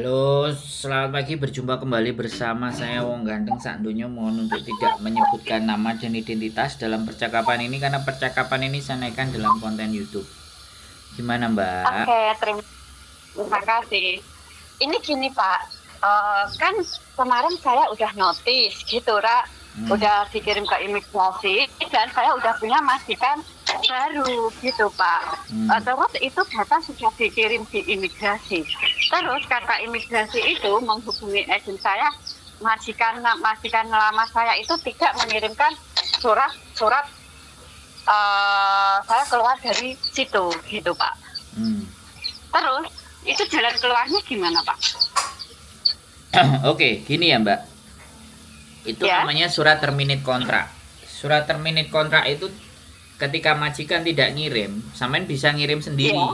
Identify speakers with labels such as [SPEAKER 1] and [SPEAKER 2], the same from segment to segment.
[SPEAKER 1] Halo, selamat pagi. Berjumpa kembali bersama saya Wong Ganteng Sakdonya. Mohon untuk tidak menyebutkan nama dan identitas dalam percakapan ini karena percakapan ini saya naikkan dalam konten YouTube. Gimana, Mbak?
[SPEAKER 2] Oke, terima kasih. Ini gini Pak, kan kemarin saya udah notice gitu, udah dikirim ke imigrasi dan saya udah punya majikan baru gitu Pak. Terus itu data sudah dikirim di imigrasi. Terus kata imigrasi itu menghubungi agent saya, majikan lama saya itu tidak mengirimkan surat saya keluar dari situ gitu Pak. Terus itu jalan keluarnya gimana Pak?
[SPEAKER 1] Oke, gini ya, Mbak. Itu
[SPEAKER 2] Ya.
[SPEAKER 1] namanya surat terminate kontrak. Surat terminate kontrak itu ketika majikan tidak ngirim, sampean bisa ngirim sendiri.
[SPEAKER 2] Iya.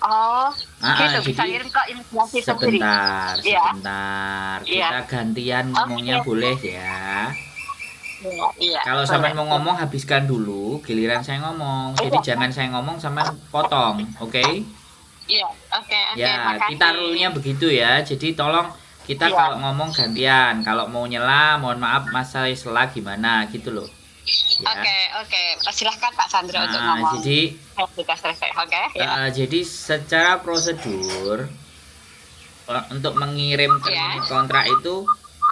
[SPEAKER 2] Oh, gitu bisa
[SPEAKER 1] Jadi
[SPEAKER 2] ngirim ke imigrasi sendiri.
[SPEAKER 1] sebentar.
[SPEAKER 2] Iya.
[SPEAKER 1] Kita gantian ngomongnya boleh ya.
[SPEAKER 2] Iya.
[SPEAKER 1] Kalau sampean mau ngomong habiskan dulu, giliran saya ngomong. Jadi jangan saya ngomong sampean potong, oke?
[SPEAKER 2] Iya, oke,
[SPEAKER 1] Ya,
[SPEAKER 2] makasih.
[SPEAKER 1] kita rule-nya begitu ya. Jadi tolong kita
[SPEAKER 2] Iya.
[SPEAKER 1] kalau ngomong gantian. Kalau mau nyela, mohon maaf Mas saya sela gimana gitu loh. Ya.
[SPEAKER 2] Oke. Silahkan Pak Sandro untuk ngomong.
[SPEAKER 1] Jadi
[SPEAKER 2] Sudah selesai, oke? Ya.
[SPEAKER 1] jadi secara prosedur untuk mengirim terminate kontrak itu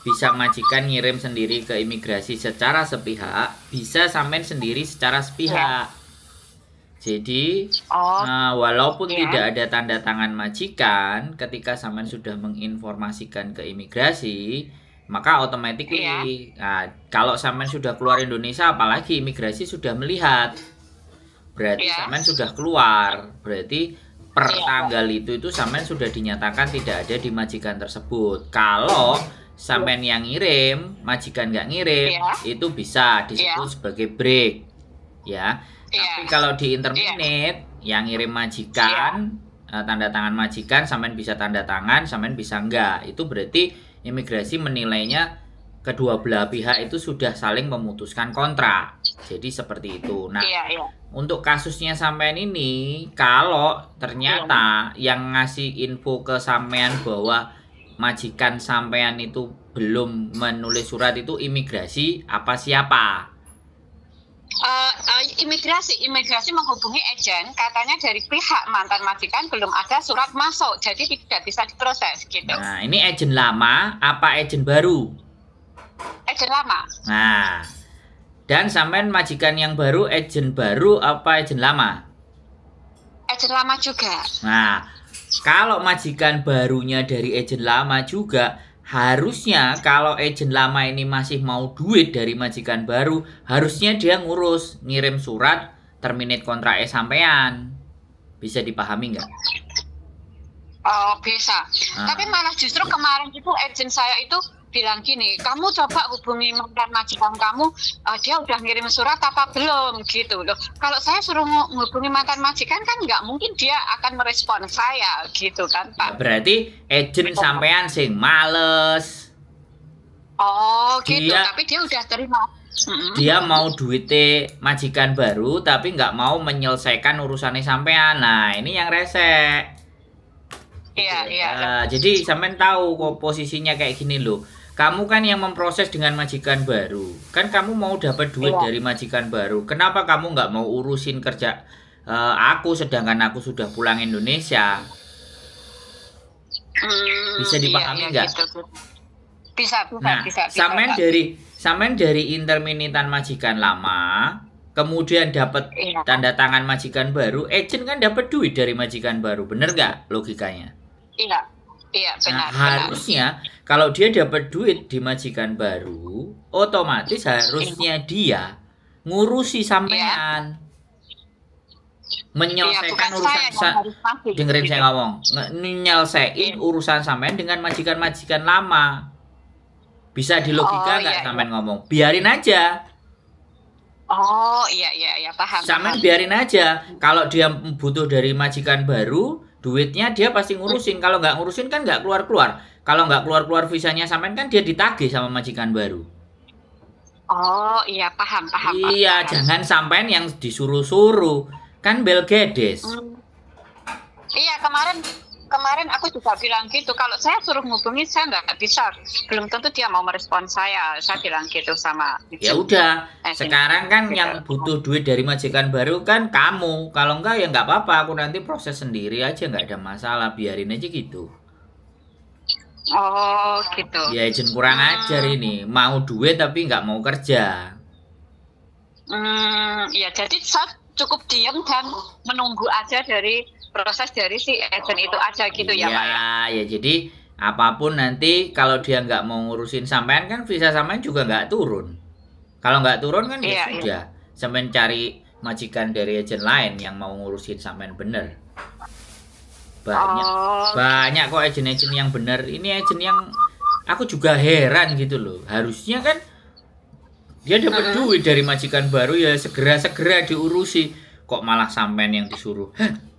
[SPEAKER 1] bisa majikan ngirim sendiri ke imigrasi secara sepihak, bisa sampean sendiri secara sepihak. Jadi walaupun tidak ada tanda tangan majikan, ketika sampean sudah menginformasikan ke imigrasi, maka otomatis kalau sampean sudah keluar Indonesia, apalagi imigrasi sudah melihat, berarti sampean sudah keluar, berarti per tanggal itu sampean sudah dinyatakan tidak ada di majikan tersebut. Kalau sampean yang ngirim, majikan nggak ngirim, itu bisa disebut sebagai break, ya. Tapi kalau di interminate yang ngirim majikan, tanda tangan majikan, sampean bisa tanda tangan, sampean bisa enggak. Itu berarti imigrasi menilainya kedua belah pihak itu sudah saling memutuskan kontrak. Jadi seperti itu. Nah, untuk kasusnya sampean ini, kalau ternyata yang ngasih info ke sampean bahwa majikan sampean itu belum menulis surat itu imigrasi apa siapa?
[SPEAKER 2] Imigrasi menghubungi agen, katanya dari pihak mantan majikan belum ada surat masuk, jadi tidak bisa diproses gitu.
[SPEAKER 1] Nah, ini agen lama apa agen baru?
[SPEAKER 2] Agen lama.
[SPEAKER 1] Nah, dan sampean majikan yang baru, agen baru apa agen lama?
[SPEAKER 2] Agen lama juga.
[SPEAKER 1] Nah, kalau majikan barunya dari agen lama juga, harusnya kalau agen lama ini masih mau duit dari majikan baru, harusnya dia ngurus ngirim surat terminate kontrak sampean. Bisa dipahami nggak?
[SPEAKER 2] Oh, bisa. Tapi malah justru kemarin itu agen saya itu bilang gini, kamu coba hubungi mantan majikan kamu, dia udah ngirim surat apa belum gitu loh. Kalau saya suruh hubungi mantan majikan kan nggak mungkin dia akan merespon saya gitu kan Pak.
[SPEAKER 1] Berarti agen sampean sing males.
[SPEAKER 2] Oh gitu, tapi dia udah terima.
[SPEAKER 1] Dia mau duitnya majikan baru tapi nggak mau menyelesaikan urusannya sampean. Nah, ini yang resek.
[SPEAKER 2] Iya.
[SPEAKER 1] Jadi sampean tahu kok posisinya kayak gini loh. Kamu kan yang memproses dengan majikan baru. Kan kamu mau dapat duit dari majikan baru. Kenapa kamu nggak mau urusin kerja aku sedangkan aku sudah pulang Indonesia? Bisa dipahami nggak?
[SPEAKER 2] Gitu. Bisa.
[SPEAKER 1] Sampean dari interminitan majikan lama, kemudian dapat tanda tangan majikan baru, agent kan dapat duit dari majikan baru, bener nggak logikanya?
[SPEAKER 2] Iya benar.
[SPEAKER 1] Harusnya kalau dia dapat duit di majikan baru, otomatis harusnya dia ngurusi sampean, menyelesaikan urusan. Dengerin saya ngomong, nyelesain urusan sampean dengan majikan-majikan lama. Bisa dilogika nggak sampean ngomong? Biarin aja.
[SPEAKER 2] Oh iya paham.
[SPEAKER 1] Sampean biarin aja. Kalau dia butuh dari majikan baru, duitnya dia pasti ngurusin. Kalau nggak ngurusin kan nggak keluar-keluar. Kalau nggak keluar-keluar visanya sampean kan dia ditagih sama majikan baru.
[SPEAKER 2] Oh iya paham.
[SPEAKER 1] Iya, jangan sampean yang disuruh-suruh. Kan bel gedes.
[SPEAKER 2] Iya kemarin kemarin aku juga bilang gitu, kalau saya suruh ngubungi saya nggak bisa, belum tentu dia mau merespon saya bilang gitu sama
[SPEAKER 1] Ya udah,
[SPEAKER 2] agent.
[SPEAKER 1] sekarang kan
[SPEAKER 2] Gitu.
[SPEAKER 1] yang butuh duit dari majikan baru kan kamu. Kalau enggak ya nggak apa-apa, aku nanti proses sendiri aja, nggak ada masalah, biarin aja gitu.
[SPEAKER 2] Oh gitu.
[SPEAKER 1] Ya agent kurang ajar ini, mau duit tapi nggak mau kerja.
[SPEAKER 2] Ya jadi saya cukup diam dan menunggu aja dari proses dari si agent itu aja gitu ya Pak ya.
[SPEAKER 1] Iya, ya jadi apapun nanti kalau dia nggak mau ngurusin sampean kan visa sampean juga nggak turun. Kalau nggak turun kan ya
[SPEAKER 2] Iya,
[SPEAKER 1] sudah, sampean cari majikan dari agent lain yang mau ngurusin sampean bener. Banyak
[SPEAKER 2] Oh,
[SPEAKER 1] banyak kok agent-agent yang bener. Ini agent yang aku juga heran gitu loh. Harusnya kan dia dapat duit dari majikan baru ya segera-segera diurusi. Kok malah sampean yang disuruh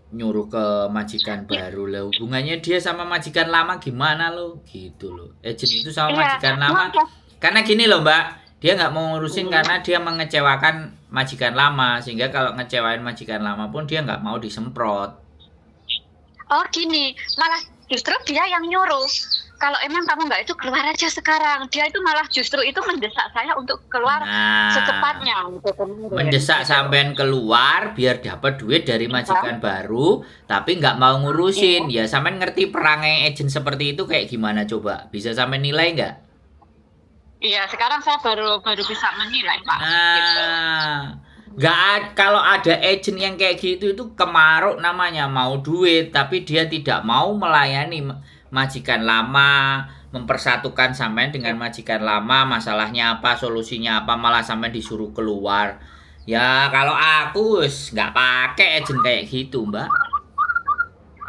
[SPEAKER 1] nyuruh ke majikan baru lah, hubungannya dia sama majikan lama gimana lo gitu loh. Agent itu sama
[SPEAKER 2] iya.
[SPEAKER 1] majikan lama karena gini loh mbak, dia nggak mau ngurusin karena dia mengecewakan majikan lama, sehingga kalau ngecewain majikan lama pun dia nggak mau disemprot.
[SPEAKER 2] Oh gini, malah justru dia yang nyuruh. Kalau emang kamu nggak itu keluar aja sekarang. Dia itu malah justru itu mendesak saya untuk keluar
[SPEAKER 1] Nah,
[SPEAKER 2] secepatnya. Gitu, kemarin.
[SPEAKER 1] mendesak
[SPEAKER 2] Gitu.
[SPEAKER 1] sampean keluar biar dapat duit dari majikan baru tapi nggak mau ngurusin. Ya sampean ngerti perangai agent seperti itu kayak gimana coba, bisa sampean nilai nggak?
[SPEAKER 2] Iya, sekarang saya baru bisa menilai Pak. Gitu.
[SPEAKER 1] Nah, kalau ada agent yang kayak gitu itu kemaruk namanya, mau duit tapi dia tidak mau melayani majikan lama, mempersatukan sampean dengan majikan lama, masalahnya apa, solusinya apa, malah sampean disuruh keluar. Ya kalau aku nggak pakai agent kayak gitu mbak.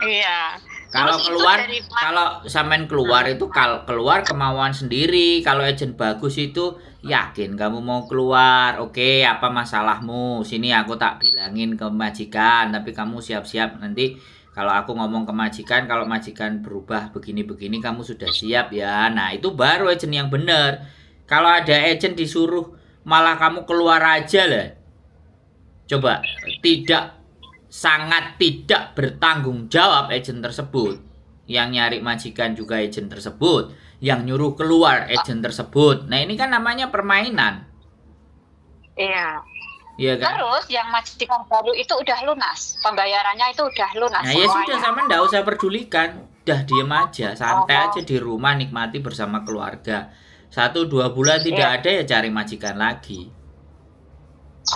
[SPEAKER 2] Iya.
[SPEAKER 1] Kalau
[SPEAKER 2] Terus itu
[SPEAKER 1] keluar,
[SPEAKER 2] dari
[SPEAKER 1] kalau sampean keluar itu keluar kemauan sendiri. Kalau agent bagus itu yakin kamu mau keluar. Oke, apa masalahmu? Sini aku tak bilangin ke majikan, tapi kamu siap-siap nanti kalau aku ngomong ke majikan, kalau majikan berubah begini-begini kamu sudah siap ya. Nah, itu baru agent yang bener. Kalau ada agent disuruh malah kamu keluar aja lah. Coba, sangat tidak bertanggung jawab agent tersebut. Yang nyari majikan juga agent tersebut, yang nyuruh keluar agent tersebut. Nah, ini kan namanya permainan.
[SPEAKER 2] Iya.
[SPEAKER 1] Iya kan?
[SPEAKER 2] Terus yang majikan baru itu udah lunas, pembayarannya itu udah lunas.
[SPEAKER 1] Nah, ya
[SPEAKER 2] semuanya.
[SPEAKER 1] sudah, sama nggak usah pedulikan. Udah diem aja, santai aja di rumah, nikmati bersama keluarga. 1-2 bulan tidak ada ya cari majikan lagi.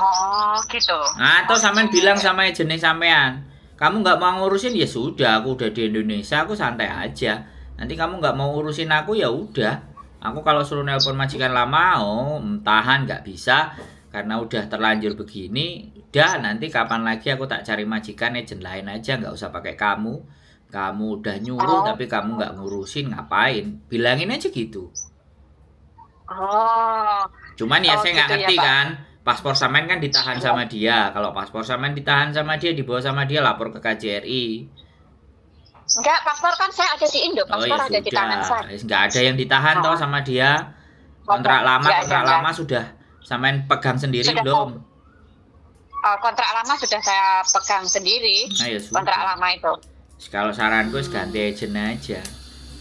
[SPEAKER 2] Oh gitu.
[SPEAKER 1] Nah, atau sampean bilang sama agentnya sampean, kamu nggak mau ngurusin ya sudah, aku udah di Indonesia, aku santai aja. Nanti kamu nggak mau urusin aku ya udah. Aku kalau suruh nelpon majikan lama, tahan nggak bisa karena udah terlanjur begini. Udah, nanti kapan lagi aku tak cari majikan agent lain aja, nggak usah pakai kamu. Kamu udah nyuruh tapi kamu nggak ngurusin, ngapain? Bilangin aja gitu.
[SPEAKER 2] Oh.
[SPEAKER 1] Cuman ya saya nggak
[SPEAKER 2] gitu
[SPEAKER 1] ngerti
[SPEAKER 2] ya, Pak.
[SPEAKER 1] kan, paspor sampean kan ditahan sama dia. Kalau paspor sampean ditahan sama dia, dibawa sama dia, lapor ke KJRI.
[SPEAKER 2] Enggak, paspor kan saya ada di Indo,
[SPEAKER 1] Oh
[SPEAKER 2] paspor
[SPEAKER 1] ya
[SPEAKER 2] ada di tangan
[SPEAKER 1] sudah,
[SPEAKER 2] saya.
[SPEAKER 1] nggak ada yang ditahan toh sama dia. Kontrak lama sudah sampean pegang sendiri
[SPEAKER 2] Sudah.
[SPEAKER 1] belum?
[SPEAKER 2] Kontrak lama sudah saya pegang sendiri.
[SPEAKER 1] Nah ya sudah.
[SPEAKER 2] Kontrak lama itu.
[SPEAKER 1] Kalau saranku ganti agent aja.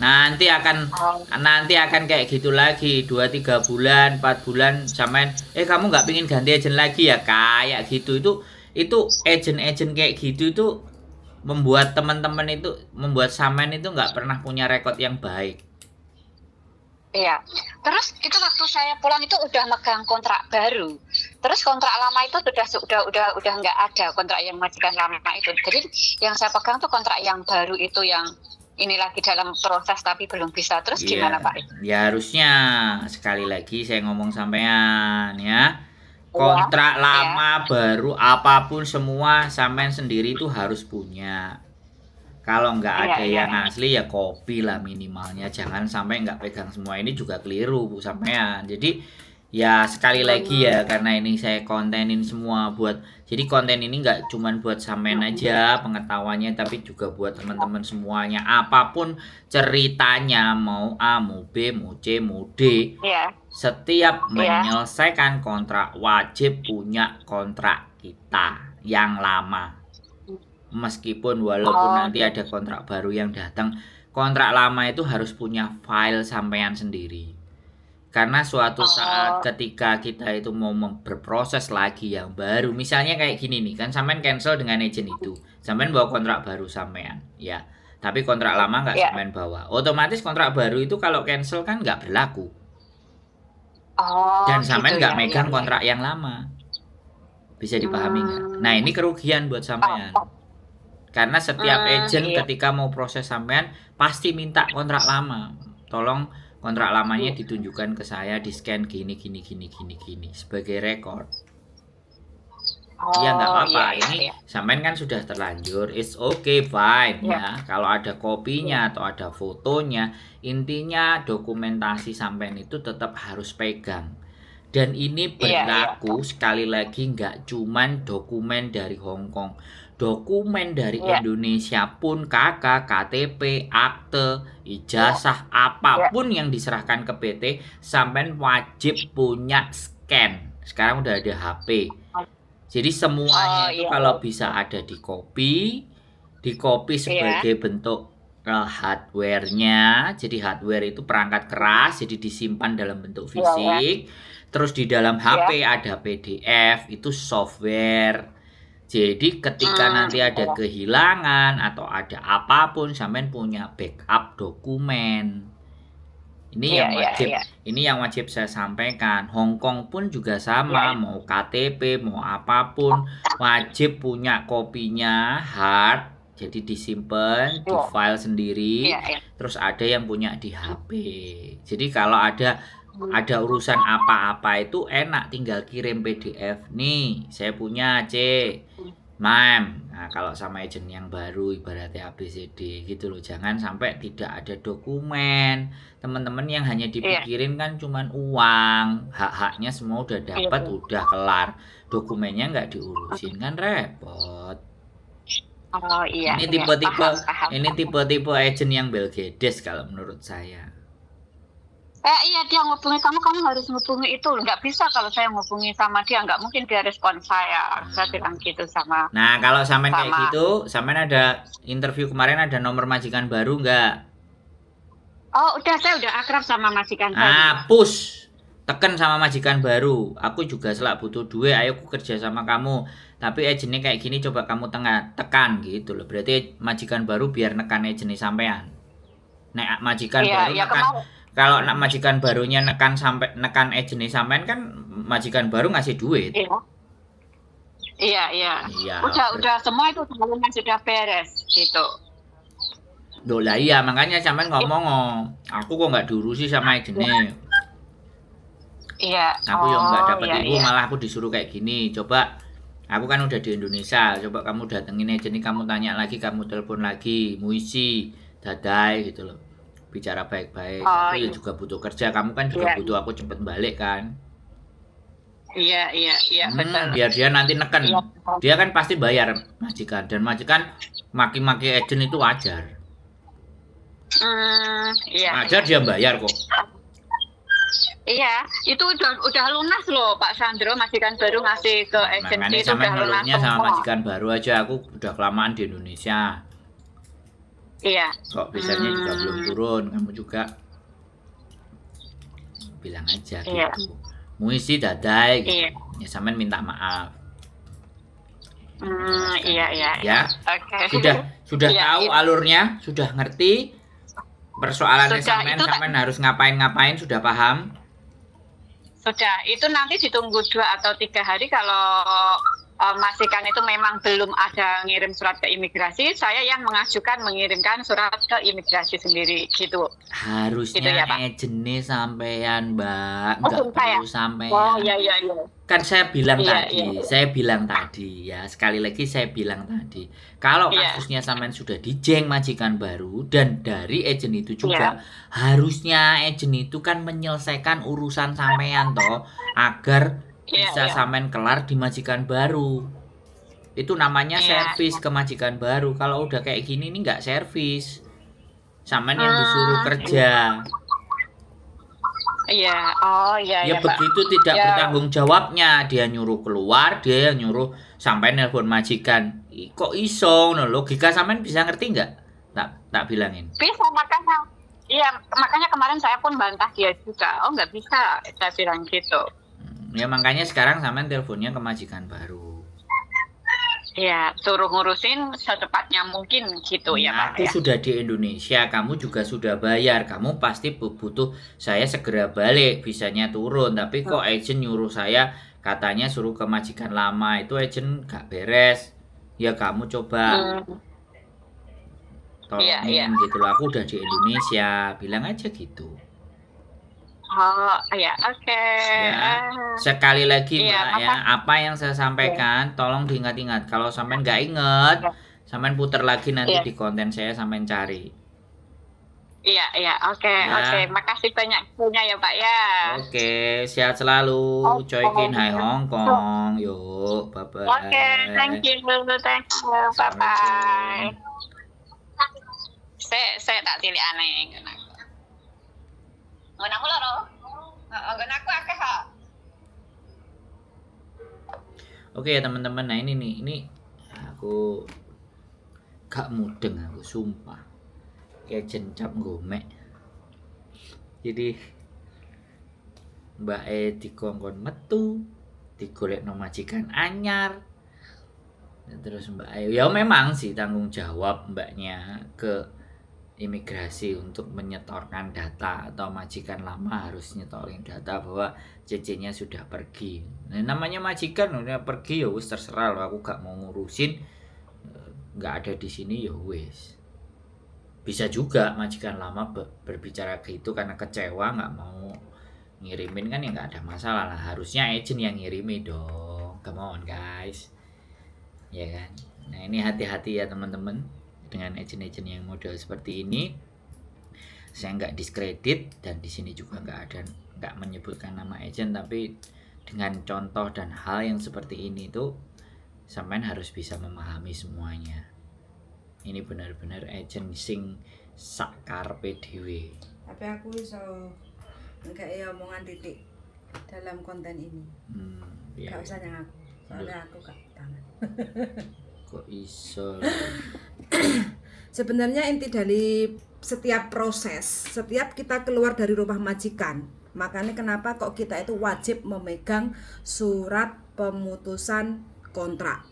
[SPEAKER 1] Nanti akan kayak gitu lagi 2-3 bulan 4 bulan sampean kamu nggak pingin ganti agent lagi ya, kayak gitu. Itu agent kayak gitu itu membuat teman-teman itu, membuat sampean itu nggak pernah punya rekod yang baik.
[SPEAKER 2] Iya. Terus itu waktu saya pulang itu udah megang kontrak baru. Terus kontrak lama itu udah nggak ada, kontrak yang majikan lama itu. Jadi yang saya pegang tuh kontrak yang baru itu, yang ini lagi dalam proses tapi belum bisa. Terus gimana Pak?
[SPEAKER 1] Ya harusnya sekali lagi saya ngomong sampean ya. Kontrak lama baru apapun semua sampean sendiri itu harus punya. Kalau nggak ada yang asli ya kopi lah minimalnya. Jangan sampai nggak pegang semua, ini juga keliru Bu sampean. Jadi ya sekali lagi ya, karena ini saya kontenin semua jadi konten ini nggak cuman buat sampean aja pengetahuannya, tapi juga buat teman-teman semuanya. Apapun ceritanya, mau A, mau B, mau C, mau D, setiap menyelesaikan kontrak wajib punya kontrak kita yang lama. Meskipun walaupun nanti ada kontrak baru yang datang, kontrak lama itu harus punya file sampean sendiri. Karena suatu saat ketika kita itu mau berproses lagi yang baru, misalnya kayak gini nih, kan sampean cancel dengan agent itu, sampean bawa kontrak baru sampean, ya. Tapi kontrak lama nggak sampean bawa. Otomatis kontrak baru itu kalau cancel kan nggak berlaku. Dan sampean nggak megang kontrak yang lama. Bisa dipahami nggak? Nah, ini kerugian buat sampean. Karena setiap agent ketika mau proses sampean pasti minta kontrak lama. Tolong kontrak lamanya ditunjukkan ke saya, di scan gini sebagai rekor. Ya nggak apa-apa, ini sampean kan sudah terlanjur, it's okay, fine ya. Kalau ada kopinya atau ada fotonya, intinya dokumentasi sampean itu tetap harus pegang. Dan ini berlaku sekali lagi nggak cuman dokumen dari Hong Kong, dokumen dari Indonesia pun, KK, KTP, akte, ijazah, apapun yang diserahkan ke PT, sampean wajib punya scan. Sekarang udah ada HP. Jadi semuanya itu kalau bisa ada di copy sebagai bentuk hardware-nya. Jadi hardware itu perangkat keras, jadi disimpan dalam bentuk fisik. Terus di dalam HP ada PDF, itu software. Jadi ketika nanti ada kehilangan atau ada apapun, sampean punya backup dokumen. Ini yang wajib saya sampaikan. Hong Kong pun juga sama, mau KTP, mau apapun, wajib punya kopinya hard, jadi disimpan di file sendiri. Terus ada yang punya di HP. Jadi kalau ada urusan apa-apa itu enak, tinggal kirim PDF nih, saya punya C, Mam. Nah, kalau sama agent yang baru ibaratnya ABCD gitu loh. Jangan sampai tidak ada dokumen. Teman-teman yang hanya dipikirin kan cuman uang, hak-haknya semua udah dapat, udah kelar. Dokumennya nggak diurusin kan repot. Ini tipe-tipe agent yang belgedes kalau menurut saya.
[SPEAKER 2] Iya, dia ngubungi kamu harus ngubungi itu. Nggak bisa kalau saya ngubungi sama dia, nggak mungkin dia respon saya. Saya bilang gitu sama.
[SPEAKER 1] Nah, kalau sampean kayak gitu, sampean ada interview kemarin, ada nomor majikan baru nggak?
[SPEAKER 2] Oh, saya udah akrab sama majikan baru.
[SPEAKER 1] Push. Tekan sama majikan baru. Aku juga selak butuh duit, ayo aku kerja sama kamu. Tapi agentnya kayak gini, coba kamu tekan gitu loh. Berarti majikan baru biar nekan agentnya sampean. Nek majikan baru nekan. Kalau majikan barunya nekan agentnya sampean kan majikan baru ngasih duit.
[SPEAKER 2] Iya. Udah semua itu sebelumnya sudah beres gitu.
[SPEAKER 1] Loh lah iya, makanya sampean ngomong, aku kok nggak diurusi sama agentnya.
[SPEAKER 2] Iya.
[SPEAKER 1] Aku yang nggak dapat ibu, malah aku disuruh kayak gini. Coba, aku kan udah di Indonesia. Coba kamu datengin agentnya, kamu tanya lagi, kamu telepon lagi, muisi, dadai gitu loh. Bicara baik-baik. Aku ya juga butuh kerja, kamu kan juga butuh aku cepet balik kan.
[SPEAKER 2] Iya, betul.
[SPEAKER 1] Biar dia nanti neken. Dia kan pasti bayar majikan, dan majikan maki-maki agent itu wajar. Wajar dia bayar kok.
[SPEAKER 2] Iya, itu udah lunas loh Pak Sandro, majikan baru ngasih ke agensi itu udah lunas.
[SPEAKER 1] Makanya sama majikan baru aja, aku udah kelamaan di Indonesia.
[SPEAKER 2] Iya.
[SPEAKER 1] Kok bisanya juga belum turun, kamu juga bilang aja gitu. Muisi dadai gitu. Ya sampean minta maaf.
[SPEAKER 2] Iya.
[SPEAKER 1] Ya. Sudah tahu alurnya, sudah ngerti persoalannya sampean harus ngapain sudah paham?
[SPEAKER 2] Sudah, itu nanti ditunggu 2 atau 3 hari kalau majikan itu memang belum ada ngirim surat ke imigrasi, saya yang mengirimkan surat ke imigrasi sendiri gitu.
[SPEAKER 1] Harusnya
[SPEAKER 2] gitu ya,
[SPEAKER 1] agentnya sampean, Mbak, nggak perlu sampean.
[SPEAKER 2] Oh iya.
[SPEAKER 1] Kan saya bilang tadi ya, sekali lagi saya bilang tadi, kalau kasusnya sampean sudah dijeng majikan baru dan dari agent itu juga, harusnya agent itu kan menyelesaikan urusan sampean toh, agar bisa sampean kelar di majikan baru. Itu namanya servis ke majikan baru. Kalau udah kayak gini ini nggak servis. Sampean yang disuruh kerja.
[SPEAKER 2] Iya.
[SPEAKER 1] Ya begitu tidak bertanggung jawabnya. Dia nyuruh keluar, dia yang nyuruh sampean nelpon majikan. Kok iso ngono, logika sampean bisa ngerti nggak? Tak bilangin.
[SPEAKER 2] Bisa, makanya iya, makanya kemarin saya pun bantah dia juga. Oh nggak bisa, saya bilang gitu.
[SPEAKER 1] Ya makanya sekarang sampean teleponnya ke majikan baru.
[SPEAKER 2] Ya, suruh ngurusin secepatnya mungkin gitu ya Pak.
[SPEAKER 1] Aku sudah di Indonesia, kamu juga sudah bayar, kamu pasti butuh saya segera balik, bisanya turun. Tapi kok agent nyuruh saya katanya suruh ke majikan lama, itu agent gak beres. Ya kamu coba tolongin gitu loh, aku udah di Indonesia, bilang aja gitu.
[SPEAKER 2] Oh ya, oke.
[SPEAKER 1] Ya, sekali lagi
[SPEAKER 2] Iya,
[SPEAKER 1] Mbak ya, apa yang saya sampaikan tolong diingat-ingat. Kalau sampean nggak inget, sampean putar lagi nanti di konten saya, sampean cari.
[SPEAKER 2] Iya, oke. Makasih banyak punya ya Pak ya.
[SPEAKER 1] Oke, sehat selalu. Coikin Hai Hong Kong. Yuk, bye-bye.
[SPEAKER 2] Oke, thank you. Bye-bye. Saya tak pilih aneh. Nggak aku lho. Nggak aku akeh kok.
[SPEAKER 1] Oke teman-teman, nah ini aku gak mudeng, aku sumpah kayak jencap gomek. Jadi Mbak E dikongkon metu, digolek no majikan anyar. Terus Mbak E ya memang sih tanggung jawab mbaknya ke imigrasi untuk menyetorkan data, atau majikan lama harus nyetorin data bahwa CC-nya sudah pergi. Nah, namanya majikan udah pergi ya wis terserah loh, aku gak mau ngurusin, nggak ada di sini ya wis. Bisa juga majikan lama berbicara gitu karena kecewa nggak mau ngirimin, kan ya nggak ada masalah lah. Harusnya agent yang ngirimin dong, come on guys, ya kan. Nah ini hati-hati ya teman-teman dengan agent-agent yang model seperti ini. Saya nggak diskredit dan di sini juga nggak menyebutkan nama agent, tapi dengan contoh dan hal yang seperti ini tuh sampean harus bisa memahami semuanya. Ini benar-benar agent sing sakarpe dhewe.
[SPEAKER 3] Tapi aku iso enggak ya omongan titik dalam konten ini.
[SPEAKER 1] Ya.
[SPEAKER 3] Gak usah yang aku, soalnya aku gak tangan.
[SPEAKER 1] Kok iso?
[SPEAKER 3] Sebenarnya inti dari setiap proses, setiap kita keluar dari rumah majikan, makanya kenapa kok kita itu wajib memegang surat pemutusan kontrak.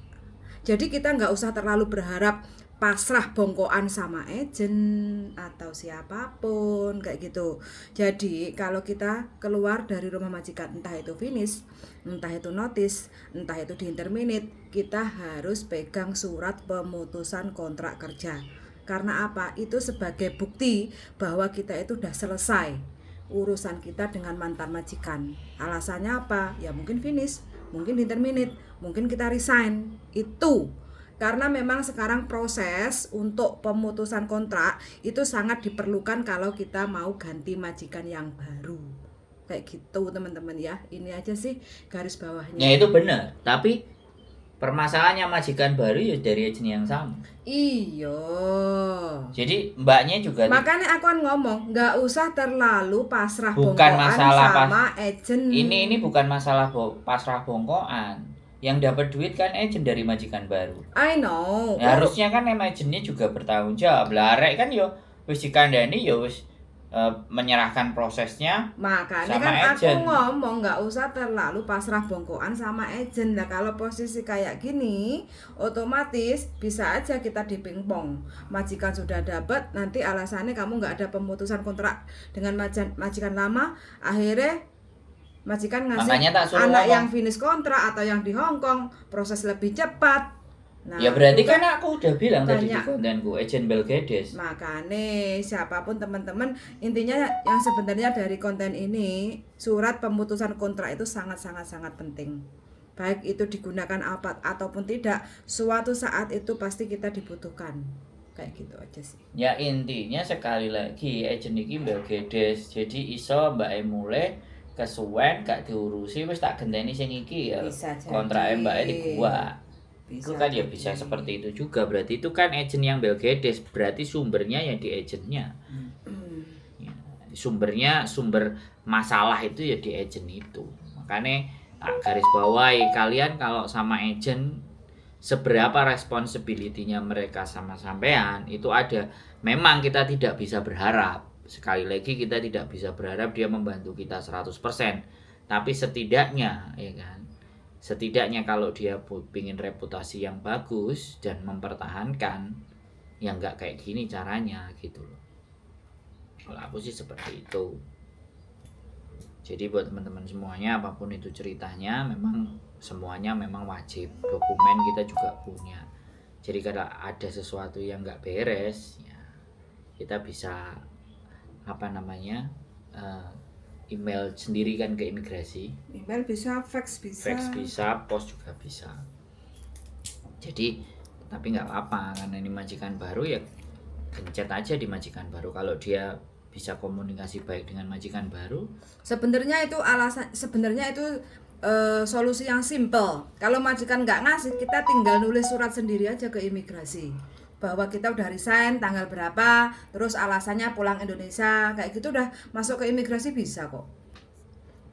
[SPEAKER 3] Jadi kita nggak usah terlalu berharap pasrah bongkoan sama agent atau siapapun kayak gitu. Jadi kalau kita keluar dari rumah majikan, entah itu finish, entah itu notice, entah itu di interminate, kita harus pegang surat pemutusan kontrak kerja. Karena apa? Itu sebagai bukti bahwa kita itu udah selesai urusan kita dengan mantan majikan. Alasannya apa? Ya mungkin finish, mungkin interminate, mungkin kita resign. Itu karena memang sekarang proses untuk pemutusan kontrak itu sangat diperlukan kalau kita mau ganti majikan yang baru. Kayak gitu teman-teman ya. Ini aja sih garis bawahnya.
[SPEAKER 1] Ya itu benar, tapi permasalahannya majikan baru ya dari agent yang sama.
[SPEAKER 3] Iya.
[SPEAKER 1] Jadi mbaknya juga
[SPEAKER 3] makanya aku kan ngomong nggak usah terlalu pasrah
[SPEAKER 1] bukan
[SPEAKER 3] bongkoan
[SPEAKER 1] masalah
[SPEAKER 3] sama agent.
[SPEAKER 1] Ini bukan masalah pasrah bongkoan. Yang dapat duit kan agent dari majikan baru.
[SPEAKER 3] I know.
[SPEAKER 1] Ya, harusnya kan agentnya juga bertanggung jawab. Larek kan yo wis dikandani yo wis menyerahkan prosesnya.
[SPEAKER 3] Makanya
[SPEAKER 1] sama
[SPEAKER 3] kan
[SPEAKER 1] agent.
[SPEAKER 3] aku ngomong nggak usah terlalu pasrah bongkoan sama agent. Nah kalau posisi kayak gini otomatis bisa aja kita dipingpong. Majikan sudah dapat, nanti alasannya kamu nggak ada pemutusan kontrak dengan majikan lama, akhirnya majikan ngasih anak ngomong, yang finish kontrak atau yang di Hong Kong proses lebih cepat. Nah,
[SPEAKER 1] ya berarti kan aku udah bilang tadi di
[SPEAKER 3] banyak
[SPEAKER 1] kontenku agent Belgedes.
[SPEAKER 3] Makanya siapapun teman-teman, intinya yang sebenarnya dari konten ini surat pemutusan kontrak itu sangat penting. Baik itu digunakan apa ataupun tidak, suatu saat itu pasti kita dibutuhkan. Kayak gitu aja sih.
[SPEAKER 1] Ya intinya sekali lagi agent iki Belgedes. Jadi iso Mbak E mulai kesuwen gak diurusi wis tak genteni sing iki ya. Kontrake Mbak E di gua. Itu kan ya bisa seperti itu juga. Berarti itu kan agent yang Belgedes, berarti sumbernya ya di agentnya. Ya, sumber masalah itu ya di agent itu. Makanya garis bawahi, kalian kalau sama agent seberapa responsibility-nya mereka sama sampean itu ada. Memang kita tidak bisa berharap, sekali lagi kita tidak bisa berharap dia membantu kita 100%, tapi setidaknya ya kan, setidaknya kalau dia pingin reputasi yang bagus dan mempertahankan, ya nggak kayak gini caranya gitu loh. Kalau aku sih seperti itu. Jadi buat teman-teman semuanya, apapun itu ceritanya, memang semuanya memang wajib. Dokumen kita juga punya. Jadi kalau ada sesuatu yang nggak beres, ya kita bisa email sendiri kan ke imigrasi.
[SPEAKER 3] Email bisa, fax bisa.
[SPEAKER 1] Fax bisa, pos juga bisa. Jadi tapi nggak apa-apa, karena ini majikan baru ya gencet aja di majikan baru. Kalau dia bisa komunikasi baik dengan majikan baru,
[SPEAKER 3] Sebenarnya itu solusi yang simple. Kalau majikan nggak ngasih, kita tinggal nulis surat sendiri aja ke imigrasi bahwa kita udah resign tanggal berapa, terus alasannya pulang Indonesia, kayak gitu udah masuk ke imigrasi bisa kok.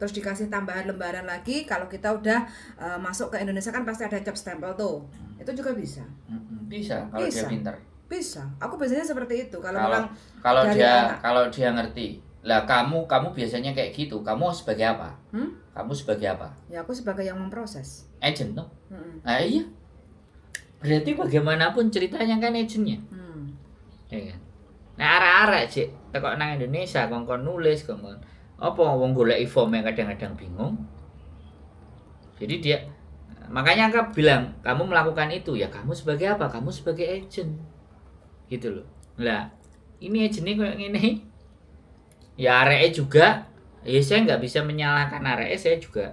[SPEAKER 3] Terus dikasih tambahan lembaran lagi kalau kita udah masuk ke Indonesia, kan pasti ada job stempel tuh. Itu juga bisa.
[SPEAKER 1] bisa kalau dia
[SPEAKER 3] Bisa.
[SPEAKER 1] pintar.
[SPEAKER 3] Bisa. Aku biasanya seperti itu. Kalau
[SPEAKER 1] Kalau
[SPEAKER 3] memang
[SPEAKER 1] kalau
[SPEAKER 3] dari
[SPEAKER 1] dia
[SPEAKER 3] anak.
[SPEAKER 1] kalau dia ngerti. Lah kamu biasanya kayak gitu. Kamu sebagai apa? Kamu sebagai apa?
[SPEAKER 3] Ya aku sebagai yang memproses.
[SPEAKER 1] Agent tuh.
[SPEAKER 3] Mm-mm.
[SPEAKER 1] Nah, iya. Berarti bagaimanapun ceritanya kan agentnya. Ya kan. Nah, arek-arek sih tekok nang Indonesia kongkon nulis kongkon apa wong golek form yang kadang-kadang bingung. Jadi dia, makanya aku bilang kamu melakukan itu ya kamu sebagai apa? Kamu sebagai agent. Gitu loh. Lah, ini agentnya kayak gini. Ya areke juga, ya saya nggak bisa menyalahkan areke, saya juga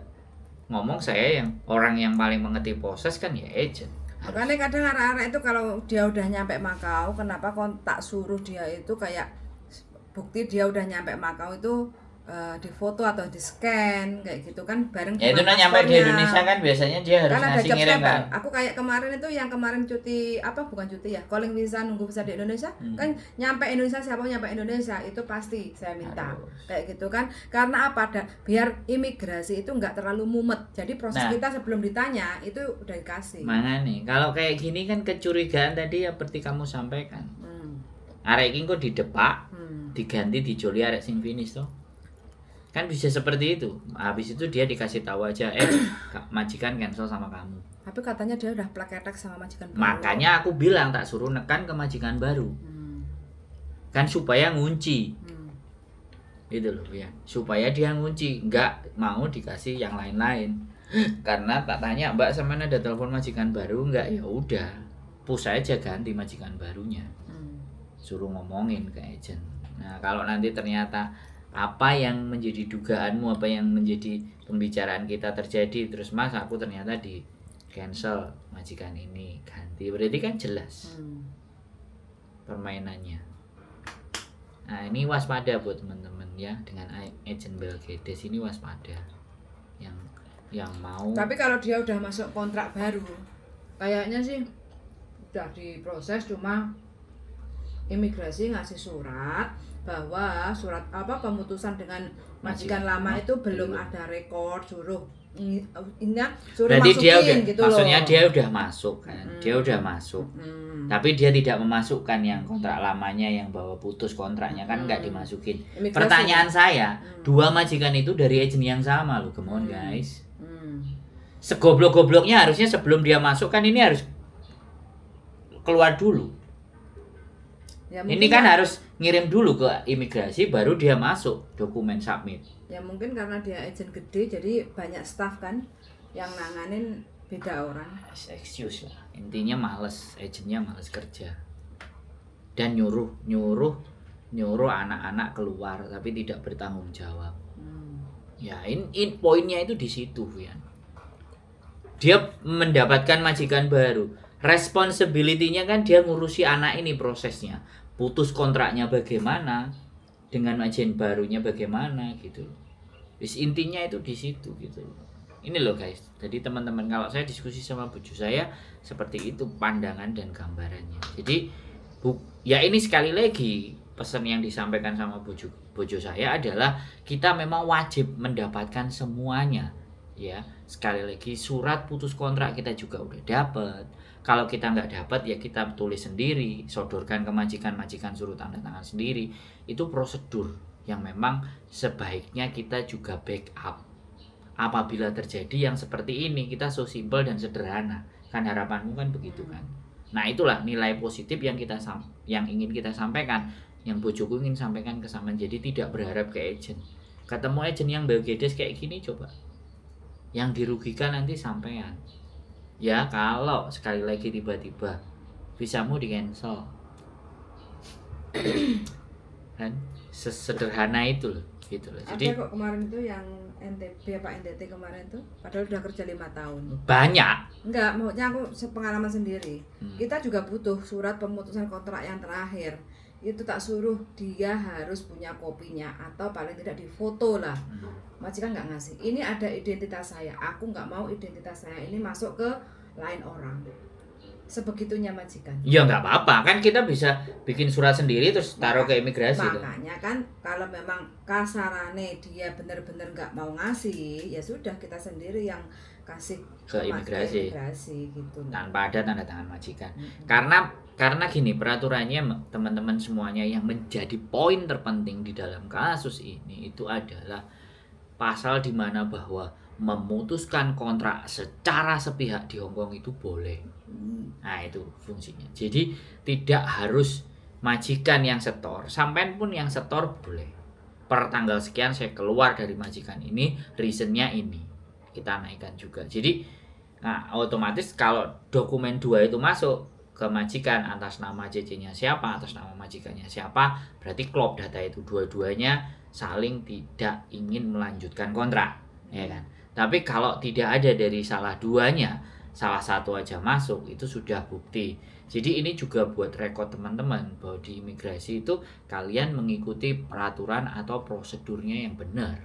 [SPEAKER 1] ngomong saya yang orang yang paling mengerti proses kan ya agent.
[SPEAKER 3] Makanya kadang arah-arah itu kalau dia udah nyampe Makau, kenapa kok tak suruh dia itu kayak bukti dia udah nyampe Makau itu difoto atau di scan kayak gitu kan bareng
[SPEAKER 1] Ya itu
[SPEAKER 3] dengan
[SPEAKER 1] nyampe di
[SPEAKER 3] paspornya.
[SPEAKER 1] Indonesia kan biasanya dia harus
[SPEAKER 3] Kan ada
[SPEAKER 1] ngasih
[SPEAKER 3] job
[SPEAKER 1] ngirim
[SPEAKER 3] stempel.
[SPEAKER 1] kan.
[SPEAKER 3] Aku kayak kemarin itu yang kemarin cuti bukan cuti ya, calling visa nunggu visa di Indonesia kan nyampe Indonesia, siapa nyampe Indonesia itu pasti saya minta
[SPEAKER 1] Harus.
[SPEAKER 3] kayak gitu kan, karena apa, biar imigrasi itu nggak terlalu mumet, jadi proses
[SPEAKER 1] Nah.
[SPEAKER 3] kita sebelum ditanya itu udah dikasih.
[SPEAKER 1] Mana nih? Kalau kayak gini kan kecurigaan tadi ya seperti kamu sampaikan. Arek iki kok didepak, diganti dijoli arek sing finish toh. Kan bisa seperti itu. Habis itu dia dikasih tahu aja, majikan cancel sama kamu.
[SPEAKER 3] Tapi katanya dia udah plaketek sama majikan baru.
[SPEAKER 1] Makanya aku bilang tak suruh nekan ke majikan baru. Kan supaya ngunci. Gitu loh ya. Supaya dia ngunci, nggak mau dikasih yang lain-lain. Karena tak tanya, Mbak sama ada telepon majikan baru nggak? Ya udah, push aja ganti majikan barunya. Suruh ngomongin ke agent. Nah, kalau nanti ternyata apa yang menjadi dugaanmu, apa yang menjadi pembicaraan kita terjadi, terus Mas aku ternyata di cancel majikan ini ganti, berarti kan jelas permainannya. Nah ini waspada buat teman-teman ya, dengan agent Belgedes ini waspada yang mau.
[SPEAKER 3] Tapi kalau dia udah masuk kontrak baru, kayaknya sih udah diproses, cuma imigrasi ngasih surat bahwa pemutusan dengan majikan lama itu belum ada rekor suruh
[SPEAKER 1] Berarti dia udah,
[SPEAKER 3] gitu
[SPEAKER 1] maksudnya
[SPEAKER 3] loh.
[SPEAKER 1] dia udah masuk kan, dia udah masuk. Tapi dia tidak memasukkan yang kontrak lamanya yang bahwa putus kontraknya kan nggak dimasukin.
[SPEAKER 3] Imigrasi.
[SPEAKER 1] Pertanyaan saya, dua majikan itu dari agent yang sama loh, come on guys. Segoblok-gobloknya harusnya sebelum dia masuk kan ini harus keluar dulu.
[SPEAKER 3] Ya,
[SPEAKER 1] Ini kan harus ngirim dulu ke imigrasi baru dia masuk dokumen submit.
[SPEAKER 3] Ya mungkin karena dia agent gede jadi banyak staff kan yang nanganin beda orang.
[SPEAKER 1] Excuse lah. Intinya males, agentnya males kerja. Dan nyuruh anak-anak keluar tapi tidak bertanggung jawab. Ya, in poinnya itu di situ ya. Dia mendapatkan majikan baru. Responsibility-nya kan dia ngurusi anak ini prosesnya. Putus kontraknya bagaimana, dengan agen barunya bagaimana gitu. Wis intinya itu di situ gitu. Ini loh guys. Jadi teman-teman kalau saya diskusi sama bojo saya seperti itu pandangan dan gambarannya. Jadi ya ini sekali lagi pesan yang disampaikan sama bojo saya adalah kita memang wajib mendapatkan semuanya ya. Sekali lagi surat putus kontrak kita juga udah dapat. Kalau kita nggak dapat ya kita tulis sendiri, sodorkan ke majikan, majikan suruh tanda tangan sendiri. Itu prosedur yang memang sebaiknya kita juga backup. Apabila terjadi yang seperti ini, kita so simple dan sederhana. Kan harapanmu kan begitu kan. Nah, itulah nilai positif yang yang ingin kita sampaikan, yang bojoku ingin sampaikan ke sampean. Jadi tidak berharap ke agent. Ketemu agent yang begedes kayak gini coba. Yang dirugikan nanti sampean. Ya, kalau sekali lagi tiba-tiba visamu di cancel. Kan sesederhana itu loh, gitu loh. Jadi
[SPEAKER 3] ada kok kemarin itu yang NTB apa NTT kemarin tuh padahal udah kerja 5 tahun.
[SPEAKER 1] banyak.
[SPEAKER 3] Enggak, maksudnya aku pengalaman sendiri. Kita juga butuh surat pemutusan kontrak yang terakhir. Itu tak suruh dia harus punya kopinya atau paling tidak difoto lah. Majikan nggak ngasih. Ini ada identitas saya. Aku nggak mau identitas saya ini masuk ke lain orang. Sebegitunya majikan.
[SPEAKER 1] Ya nggak apa-apa, kan kita bisa bikin surat sendiri terus taruh ke imigrasi.
[SPEAKER 3] Makanya kan kalau memang kasarane dia benar-benar nggak mau ngasih, ya sudah kita sendiri yang kasih
[SPEAKER 1] ke imigrasi
[SPEAKER 3] gitu.
[SPEAKER 1] Tanpa ada tanda tangan majikan. Karena gini peraturannya teman-teman semuanya, yang menjadi poin terpenting di dalam kasus ini itu adalah pasal di mana bahwa memutuskan kontrak secara sepihak di Hongkong itu boleh. Nah, itu fungsinya. Jadi tidak harus majikan yang setor, sampean pun yang setor boleh. Per tanggal sekian saya keluar dari majikan ini, reasonnya ini. Kita naikkan juga. Jadi otomatis kalau dokumen 2 itu masuk ke majikan atas nama CC-nya siapa, atas nama majikannya siapa, berarti klop data itu, dua-duanya saling tidak ingin melanjutkan kontrak, ya kan. Tapi kalau tidak ada dari salah duanya, salah satu aja masuk, itu sudah bukti. Jadi ini juga buat rekod teman-teman bahwa di imigrasi itu kalian mengikuti peraturan atau prosedurnya yang benar.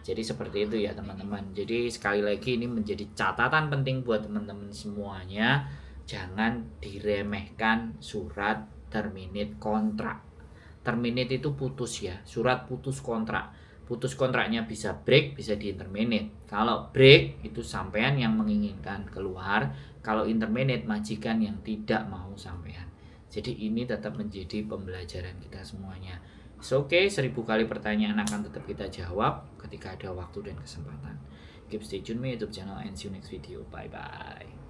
[SPEAKER 1] Jadi seperti itu ya teman-teman. Jadi sekali lagi ini menjadi catatan penting buat teman-teman semuanya. Jangan diremehkan surat terminate kontrak. Terminate itu putus ya, surat putus kontrak. Putus kontraknya bisa break, bisa di interminate. Kalau break itu sampean yang menginginkan keluar, kalau interminate majikan yang tidak mau sampean. Jadi ini tetap menjadi pembelajaran kita semuanya. Oke, 1000 kali pertanyaan akan tetap kita jawab ketika ada waktu dan kesempatan. Keep stay tune me YouTube channel and see you next video. Bye bye.